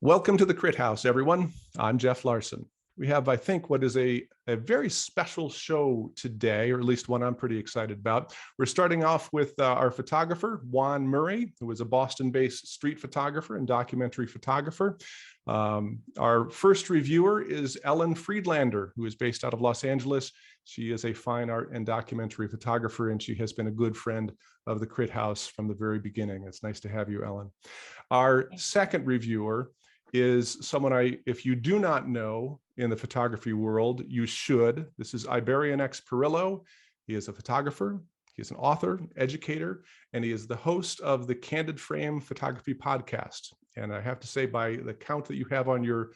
Welcome to the Crit House, everyone. I'm Jeff Larson. We have, I think, what is a very special show today, or at least one I'm pretty excited about. We're starting off with our photographer, Juan Murray, who is a Boston-based street photographer and documentary photographer. Our first reviewer is Ellen Friedlander, who is based out of Los Angeles. She is a fine art and documentary photographer, and she has been a good friend of the Crit House from the very beginning. It's nice to have you, Ellen. Our second reviewer is someone if you do not know in the photography world, you should. This is Ibarionex Perello. He is a photographer, he is an author, educator, and he is the host of the Candid Frame Photography Podcast. And I have to say, by the count that you have on your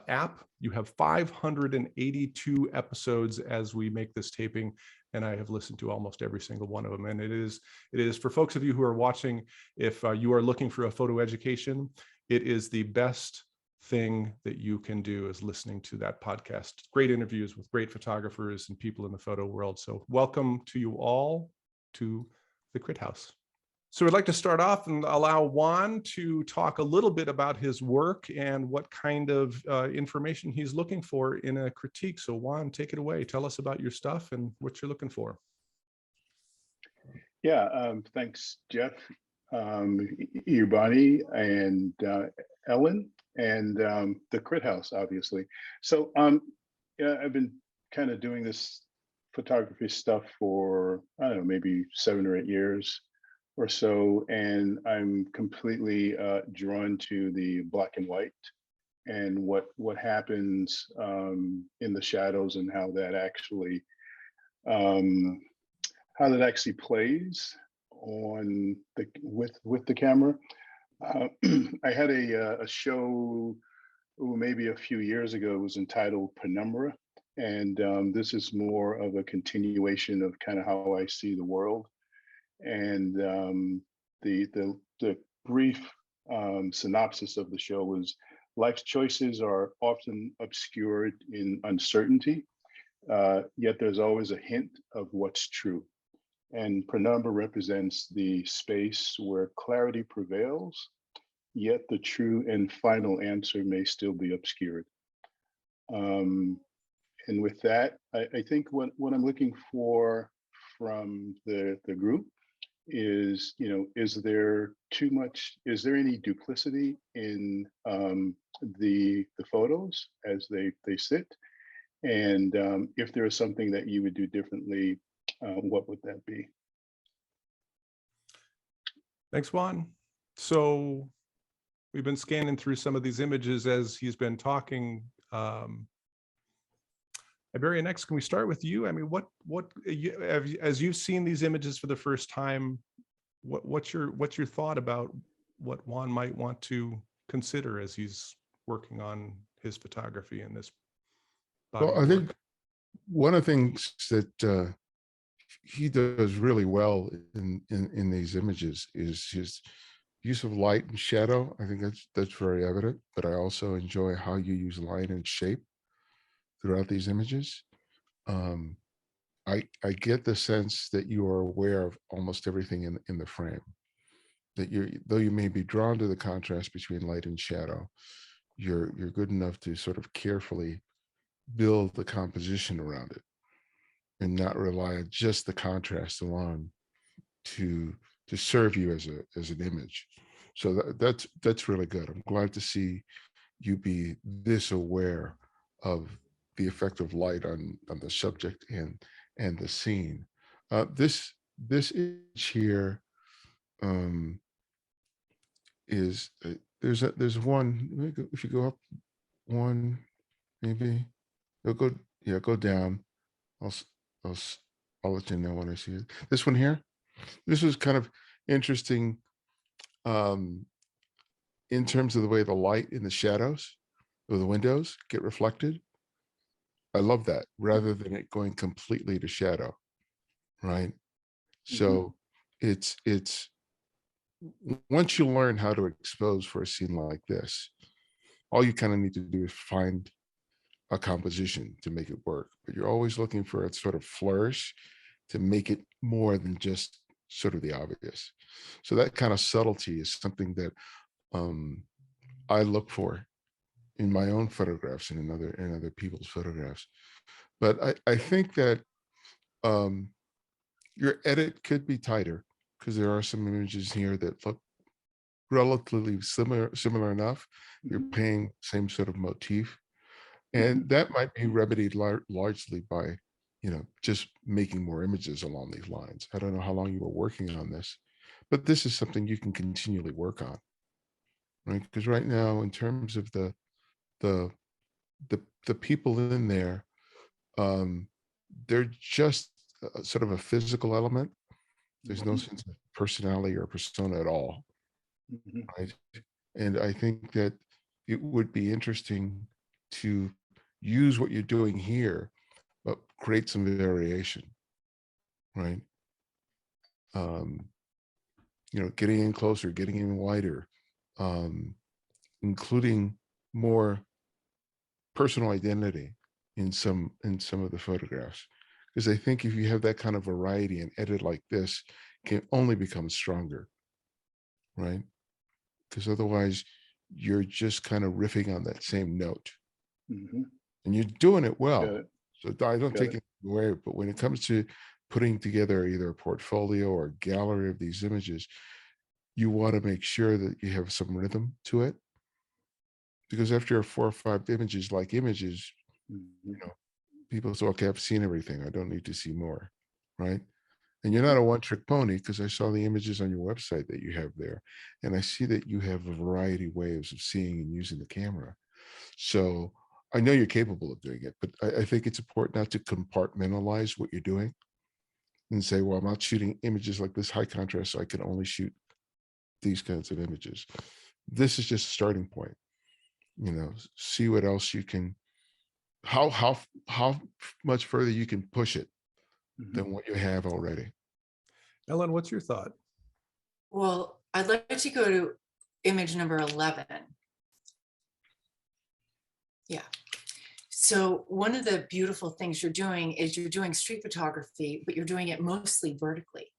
app, you have 582 episodes as we make this taping, and I have listened to almost every single one of them. And it is for folks of you who are watching, if you are looking for a photo education, it is the best thing that you can do is listening to that podcast. Great interviews with great photographers and people in the photo world. So welcome to you all to the Crit House. So I'd like to start off and allow Juan to talk a little bit about his work and what kind of information he's looking for in a critique. So Juan, take it away. Tell us about your stuff and what you're looking for. Yeah, thanks, Jeff, Ibani, and Ellen, and the Crit House, obviously. So yeah, I've been kind of doing this photography stuff for, I don't know, maybe 7 or 8 years or so, and I'm completely drawn to the black and white and what happens in the shadows and how that actually plays on the with the camera. I had a show maybe a few years ago. It was entitled Penumbra, and this is more of a continuation of kind of how I see the world. And the brief synopsis of the show was: life's choices are often obscured in uncertainty, yet there's always a hint of what's true. And Penumbra represents the space where clarity prevails, yet the true and final answer may still be obscured. And with that, I think what I'm looking for from the group is, is there any duplicity in the photos as they sit? And if there is something that you would do differently, what would that be? Thanks, Juan. So we've been scanning through some of these images as he's been talking. Ibarionex, can we start with you? I mean, as you've seen these images for the first time, what's your thought about what Juan might want to consider as he's working on his photography in this body? Well, I think one of the things that he does really well in these images is his use of light and shadow. I think that's very evident, but I also enjoy how you use line and shape throughout these images. I get the sense that you are aware of almost everything in the frame, that though you may be drawn to the contrast between light and shadow, you're good enough to sort of carefully build the composition around it and not rely on just the contrast alone to serve you as an image. So that's really good. I'm glad to see you be this aware of the effect of light on the subject and the scene. This image here is there's one. If you go up one, maybe go down. I'll let you know when I see it. This one here, this was kind of interesting in terms of the way the light in the shadows of the windows get reflected. I love that, rather than it going completely to shadow, right? Mm-hmm. So it's once you learn how to expose for a scene like this, all you kind of need to do is find a composition to make it work, but you're always looking for a sort of flourish to make it more than just sort of the obvious. So that kind of subtlety is something that I look for in my own photographs and in other people's photographs. But I think that your edit could be tighter because there are some images here that look relatively similar enough. You're paying same sort of motif, and that might be remedied largely by, just making more images along these lines. I don't know how long you were working on this, but this is something you can continually work on, right? Because right now, in terms of the the people in there, they're just sort of a physical element. There's no sense of personality or persona at all, right? And I think that it would be interesting to use what you're doing here, but create some variation, right? Getting in closer, getting in wider, including more personal identity in some of the photographs. Because I think if you have that kind of variety, and edit like this can only become stronger, right? Because otherwise you're just kind of riffing on that same note. And you're doing it well. So I don't take it away, but when it comes to putting together either a portfolio or a gallery of these images, you want to make sure that you have some rhythm to it. Because after 4 or 5 images, people say, okay, I've seen everything. I don't need to see more, right? And you're not a one-trick pony, because I saw the images on your website that you have there. And I see that you have a variety of ways of seeing and using the camera. So I know you're capable of doing it, but I think it's important not to compartmentalize what you're doing and say, well, I'm not shooting images like this high contrast, so I can only shoot these kinds of images. This is just a starting point. See what else you can, how much further you can push it than what you have already. Ellen, what's your thought? Well, I'd like to go to image number 11. Yeah. So one of the beautiful things you're doing is you're doing street photography, but you're doing it mostly vertically,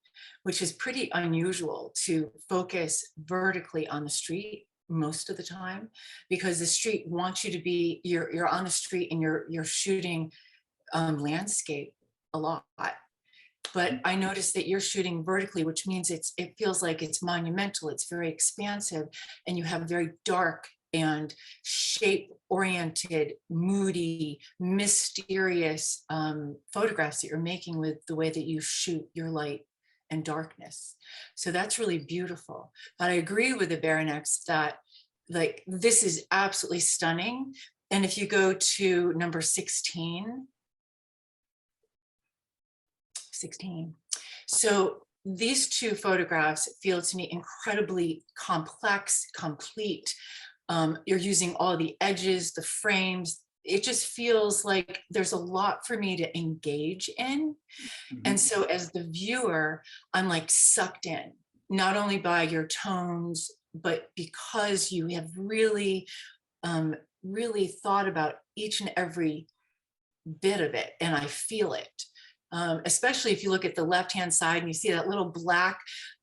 which is pretty unusual to focus vertically on the street most of the time, because the street wants you to be, you're on the street and you're shooting landscape a lot. But I noticed that you're shooting vertically, which means it feels like it's monumental, it's very expansive, and you have very dark and shape-oriented, moody, mysterious photographs that you're making with the way that you shoot your light and darkness. So that's really beautiful. But I agree with Ibarionex that this is absolutely stunning. And if you go to number 16, so these two photographs feel to me incredibly complex, complete. You're using all the edges, the frames. It just feels like there's a lot for me to engage in. And so as the viewer, I'm like sucked in, not only by your tones, but because you have really, really thought about each and every bit of it, and I feel it. Especially if you look at the left-hand side and you see that little black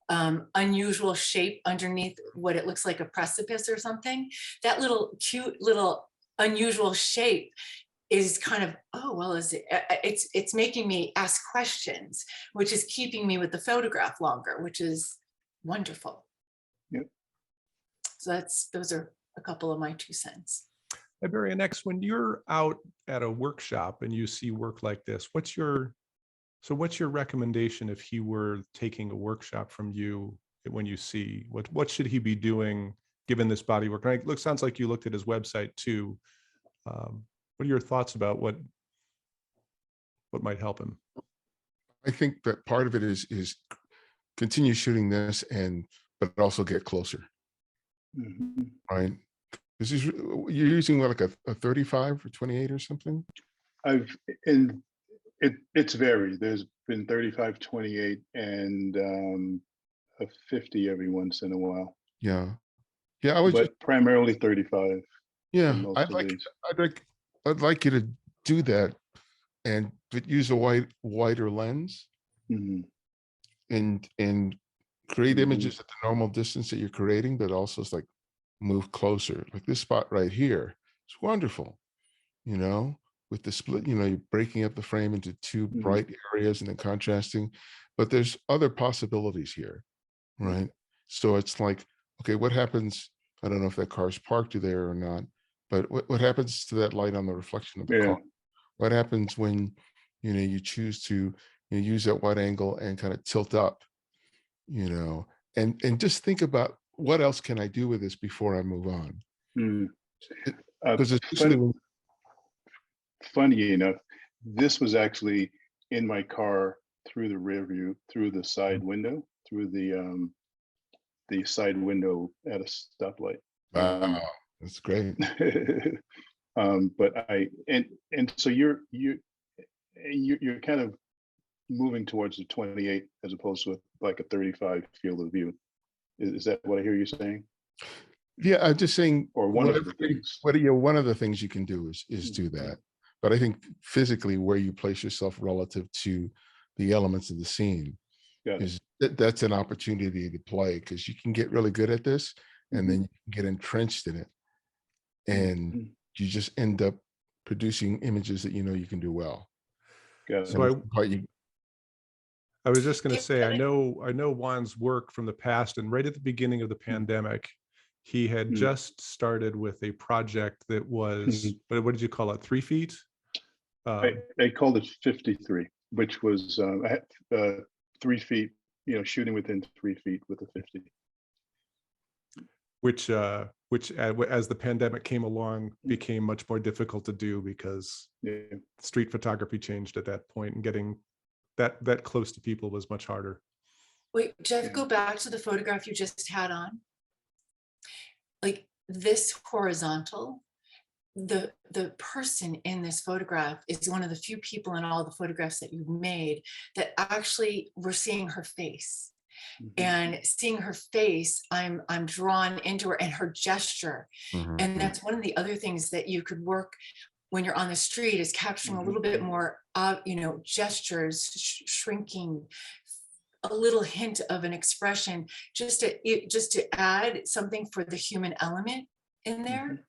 unusual shape underneath what it looks like a precipice or something. That little cute little unusual shape is kind of, oh, well, it's making me ask questions, which is keeping me with the photograph longer, which is wonderful. Yep. So those are a couple of my 2 cents. Ibarionex, when you're out at a workshop and you see work like this, what's your recommendation if he were taking a workshop from you? When you see what should he be doing given this body work? And it sounds like you looked at his website too. What are your thoughts about what might help him? I think that part of it is continue shooting this, but also get closer, right? Because you're using like a 35 or 28 or something. It's varied. There's been 35, 28, and a 50 every once in a while. Yeah. I was but primarily 35. Yeah, I'd like you to do that, but use a wider lens, and create images at the normal distance that you're creating, but also it's like move closer. Like this spot right here, it's wonderful, you know, with the split, you know, you're breaking up the frame into two bright areas and then contrasting, but there's other possibilities here, right? So it's like, okay, what happens? I don't know if that car's parked there or not, but what happens to that light on the reflection of the car? What happens when, you know, you choose to, you know, use that wide angle and kind of tilt up, you know, and just think about what else can I do with this before I move on? Because especially when, funny enough, this was actually in my car through the rear view, through the side window, through the side window at a stoplight. wow, that's great. But so you're kind of moving towards the 28 as opposed to like a 35 field of view. Is that what I hear you saying? Yeah, I'm just saying, or one of the things. One of the things you can do is do that. But I think physically where you place yourself relative to the elements of the scene is that's an opportunity to play, because you can get really good at this and then you can get entrenched in it. And you just end up producing images that you know you can do well. So I was just going to say, I know Juan's work from the past, and right at the beginning of the pandemic, he had just started with a project that was, what did you call it? 3 feet? I called it 53, which was 3 feet, you know, shooting within 3 feet with a 50. Which as the pandemic came along became much more difficult to do, because street photography changed at that point, and getting that close to people was much harder. Wait, Jeff, go back to the photograph you just had on. Like this horizontal, the person in this photograph is one of the few people in all the photographs that you've made that actually we're seeing her face. And seeing her face, I'm drawn into her and her gesture. And that's one of the other things that you could work when you're on the street, is capturing a little bit more you know, gestures, shrinking, a little hint of an expression, just to add something for the human element in there.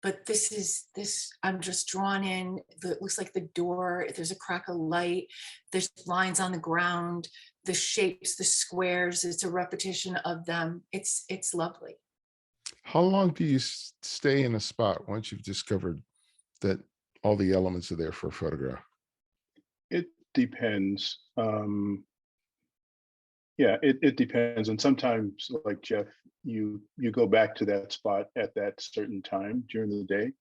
But this I'm just drawn in. It looks like the door, there's a crack of light, there's lines on the ground, the shapes, the squares, it's a repetition of them. It's lovely. How long do you stay in a spot once you've discovered that all the elements are there for a photograph? It depends. Yeah, it depends. And sometimes, like Jeff, you go back to that spot at that certain time during the day,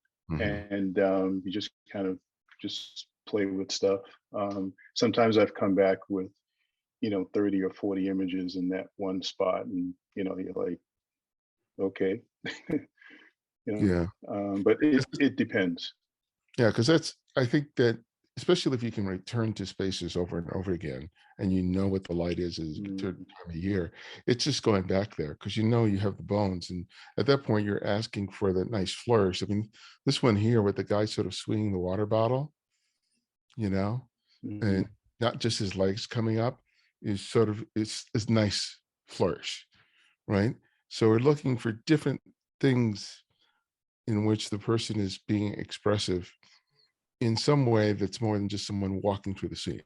and you just kind of just play with stuff. Sometimes I've come back with, you know, 30 or 40 images in that one spot, and you know, you're like, okay. You know, but it depends. Yeah, because I think that especially if you can return to spaces over and over again, and you know what the light is at a certain time of year, it's just going back there because you know you have the bones, and at that point you're asking for the nice flourish. I mean, this one here with the guy sort of swinging the water bottle, you know, and not just his legs coming up, is sort of it's nice flourish, right? So we're looking for different things in which the person is being expressive in some way that's more than just someone walking through the scene.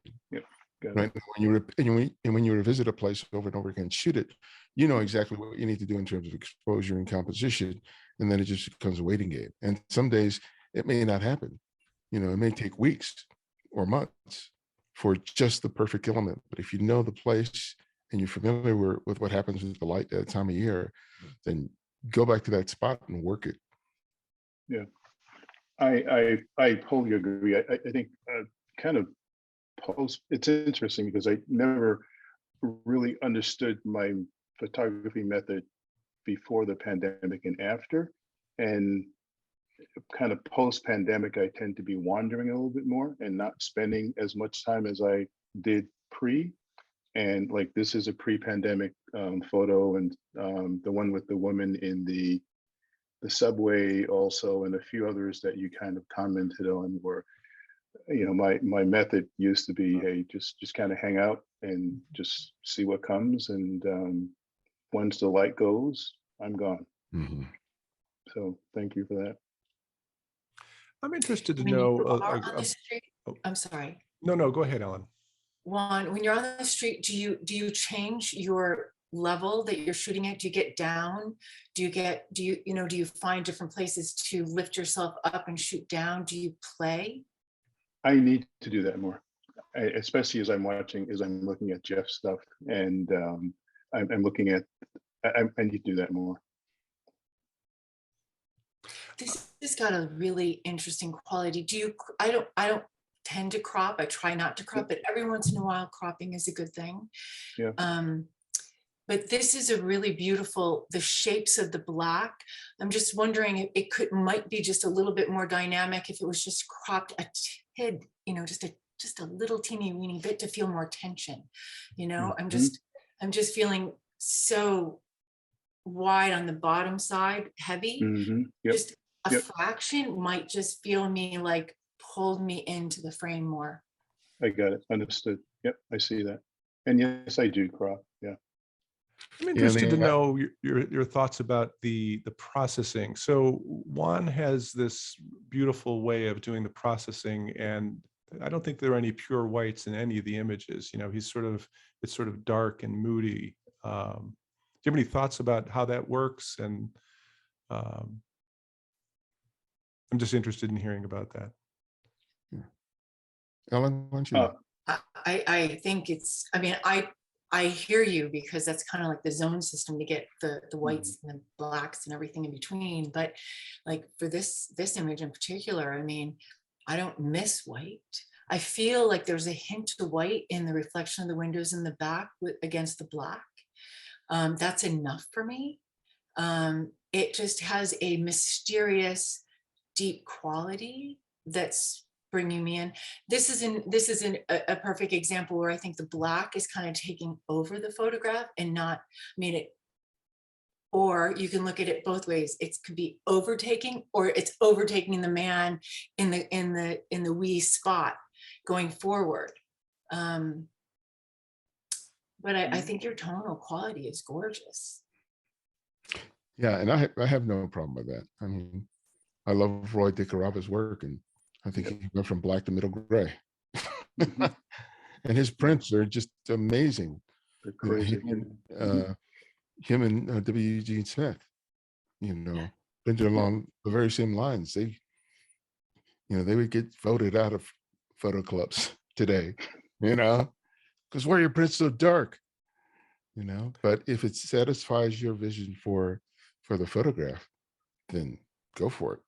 Right. And when you revisit a place over and over again, shoot it, you know exactly what you need to do in terms of exposure and composition, and then it just becomes a waiting game. And some days it may not happen. You know, it may take weeks or months for just the perfect element. But if you know the place and you're familiar with what happens with the light at that time of year, then go back to that spot and work it. Yeah, I wholly agree. I think kind of it's interesting because I never really understood my photography method before the pandemic and after, and kind of post-pandemic I tend to be wandering a little bit more and not spending as much time as I did pre. And like this is a pre-pandemic photo, and the one with the woman in the subway also, and a few others that you kind of commented on were, you know, my method used to be, hey, just kind of hang out and just see what comes, and once the light goes, I'm gone. Mm-hmm. So thank you for that. I'm interested to When know. you are on the street, oh. I'm sorry. No, go ahead, Ellen. Juan, when you're on the street, do you change your level that you're shooting at? Do you get down? Do you find different places to lift yourself up and shoot down? Do you play? I need to do that more, especially as I'm looking at Jeff's stuff, and I'm looking at. I need to do that more. This has got a really interesting quality. I don't tend to crop. I try not to crop, but every once in a while cropping is a good thing. Yeah. But this is a really beautiful, the shapes of the black. I'm just wondering if it might be just a little bit more dynamic if it was just cropped a tid, just a little teeny weeny bit to feel more tension. Mm-hmm. I'm just feeling so wide on the bottom side, heavy. Mm-hmm. Yep. Just a fraction might just feel me like pulled me into the frame more. I got it. Understood. Yep, I see that. And yes, I do crop. Yeah. I'm interested to know your thoughts about the processing. So Juan has this beautiful way of doing the processing, and I don't think there are any pure whites in any of the images. It's sort of dark and moody. Do you have any thoughts about how that works? And I'm just interested in hearing about that. Ellen, why don't you? I think I hear you, because that's kind of like the zone system to get the whites and the blacks and everything in between. But like for this image in particular, I don't miss white. I feel like there's a hint of white in the reflection of the windows in the back against the black. That's enough for me. It just has a mysterious, deep quality that's bringing me in. This is a perfect example where I think the black is kind of taking over the photograph and not it. Or you can look at it both ways. It could be overtaking, or it's overtaking the man in the wee spot going forward. But I think your tonal quality is gorgeous. Yeah, and I have no problem with that. I love Roy DeCarava's work, and I think he went from black to middle gray. And his prints are just amazing. They're crazy. Him and W. Eugene Smith, printed along the very same lines. They would get voted out of photo clubs today, because why are your prints so dark? But if it satisfies your vision for the photograph, then go for it.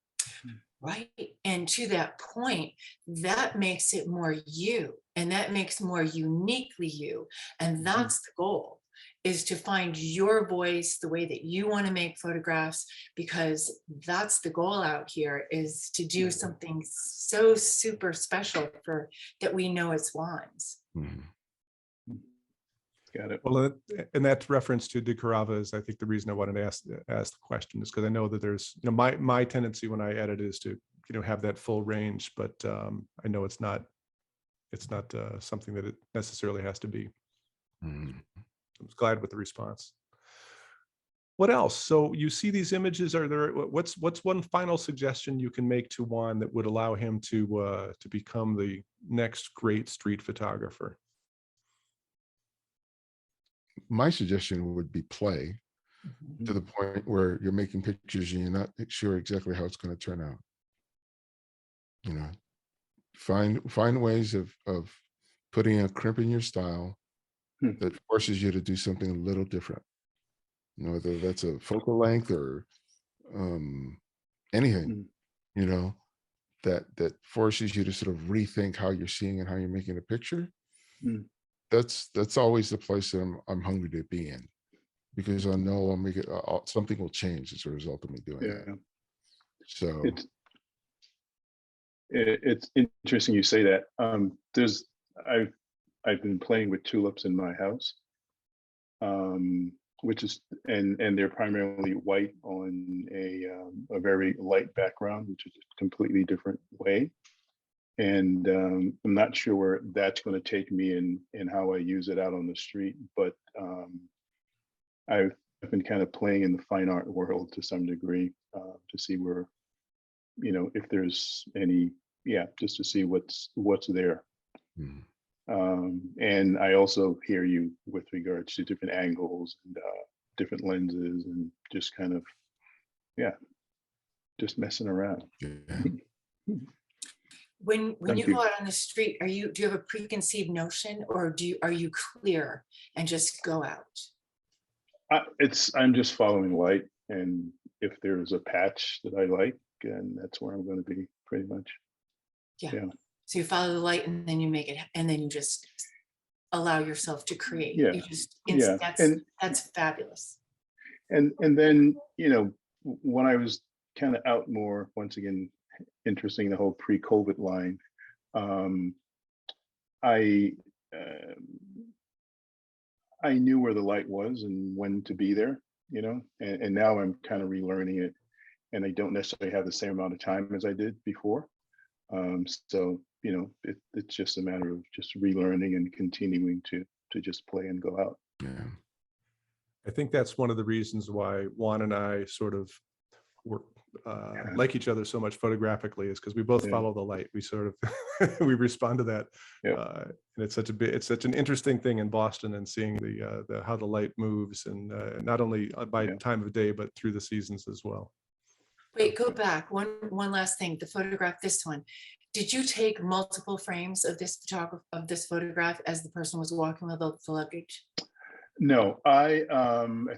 Right. And to that point, that makes it more you, and that makes more uniquely you. And that's the goal, is to find your voice, the way that you want to make photographs, because that's the goal out here, is to do something so super special that we know it's Juan's. Got it. Well, and that reference to DeCarava is, I think, the reason I wanted to ask the question, is because I know that there's, my tendency when I edit is to, have that full range, but I know it's not something that it necessarily has to be. I was glad with the response. What else? So you see these images. What's one final suggestion you can make to Juan that would allow him to become the next great street photographer? My suggestion would be play to the point where you're making pictures and you're not sure exactly how it's going to turn out. Find ways of putting a crimp in your style that forces you to do something a little different. Whether that's a focal length or anything, that forces you to sort of rethink how you're seeing and how you're making a picture. That's always the place that I'm hungry to be in, because I know I'll make it. Something will change as a result of me doing that. So it's interesting you say that. I've been playing with tulips in my house, which is and they're primarily white on a very light background, which is a completely different way. And I'm not sure where that's going to take me in how I use it out on the street. But been kind of playing in the fine art world to some degree, to see where, if there's any, just to see what's there. Mhm. And I also hear you with regards to different angles and different lenses and just kind of, just messing around. Yeah. When Thank you you. go out on the street, do you have a preconceived notion, or are you clear and just go out? I'm just following light, and if there's a patch that I like, and that's where I'm going to be pretty much. Yeah. Yeah. So you follow the light, and then you make it, and then you just allow yourself to create. Yeah. You just, Yeah. that's fabulous. And then, when I was kind of out more, once again, interesting, the whole pre-COVID line, I knew where the light was and when to be there, and now I'm kind of relearning it, and I don't necessarily have the same amount of time as I did before. So, it's just a matter of just relearning and continuing to just play and go out. Yeah. I think that's one of the reasons why Juan and I sort of work like each other so much photographically, is because we both follow the light. We sort of we respond to that. And it's such an interesting thing in Boston, and seeing the how the light moves, and not only by time of day, but through the seasons as well. Wait, go back. One last thing. The photograph, this one. Did you take multiple frames of this photograph as the person was walking with the luggage? No, I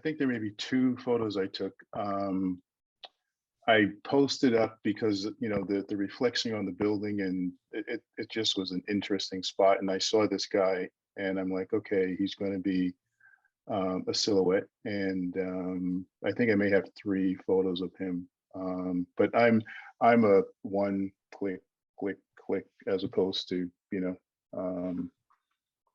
think there may be 2 photos I took. I posted up because the reflection on the building, and it just was an interesting spot. And I saw this guy, and I'm like, okay, he's going to be a silhouette. And I think I may have 3 photos of him. But I'm a one click, as opposed to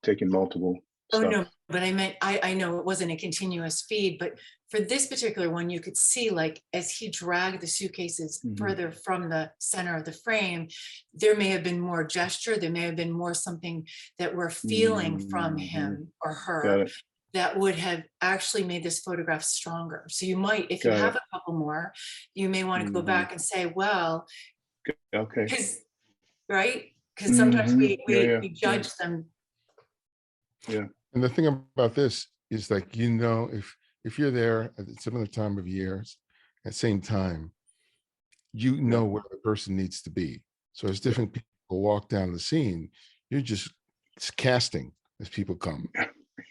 taking multiple. Oh, stuff. no, but I meant, I know it wasn't a continuous feed, but for this particular one, you could see, like, as he dragged the suitcases further from the center of the frame, there may have been more gesture. There may have been more something that we're feeling from him or her that would have actually made this photograph stronger. So you might, if you have a couple more, you may want to go back and say, well, okay, right? Because sometimes we judge them. Yeah. And the thing about this is, like, if you're there at some other time of years, at same time, where the person needs to be. So as different people walk down the scene, you're just casting as people come.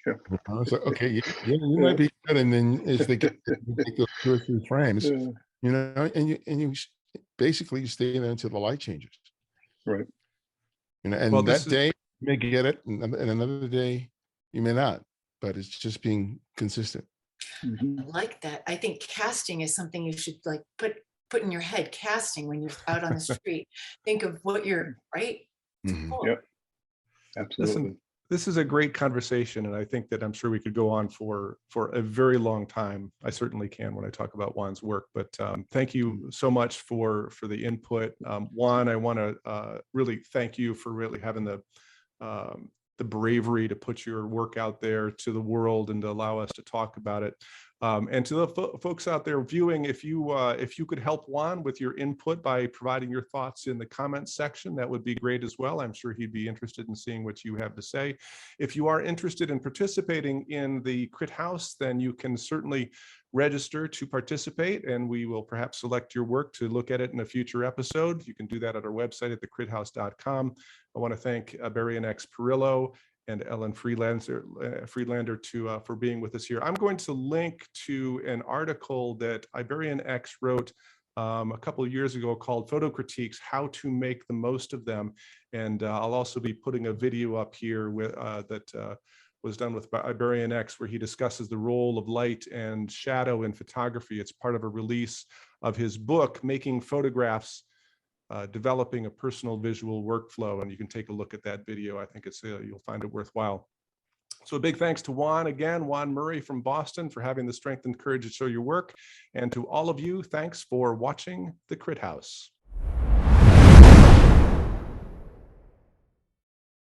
It's like, okay, you might be good, and then as they get make those 2 or 3 frames, and you basically you stay there until the light changes. Right. And that day you may get it, and another day you may not, but it's just being consistent. I like that. I think casting is something you should, like, put in your head. Casting when you're out on the street. Think of what you're right. Cool. Yep. Absolutely. Listen, this is a great conversation, and I think that I'm sure we could go on for a very long time. I certainly can when I talk about Juan's work, but thank you so much for the input. Juan, I want to really thank you for really having the bravery to put your work out there to the world and to allow us to talk about it. And to the folks out there viewing, if you could help Juan with your input by providing your thoughts in the comments section, that would be great as well. I'm sure he'd be interested in seeing what you have to say. If you are interested in participating in the Crit House, then you can certainly register to participate, and we will perhaps select your work to look at it in a future episode. You can do that at our website at thecrithouse.com. I want to thank Ibarionex Perello and Ellen Friedlander for being with us here. I'm going to link to an article that Ibarionex wrote a couple of years ago called Photo Critiques: How to Make the Most of Them. And I'll also be putting a video up here that was done with Ibarionex, where he discusses the role of light and shadow in photography. It's part of a release of his book, Making Photographs, Developing a Personal Visual Workflow. And you can take a look at that video. I think you'll find it worthwhile. So a big thanks to Juan again, Juan Murray from Boston, for having the strength and courage to show your work. And to all of you, thanks for watching The Crit House.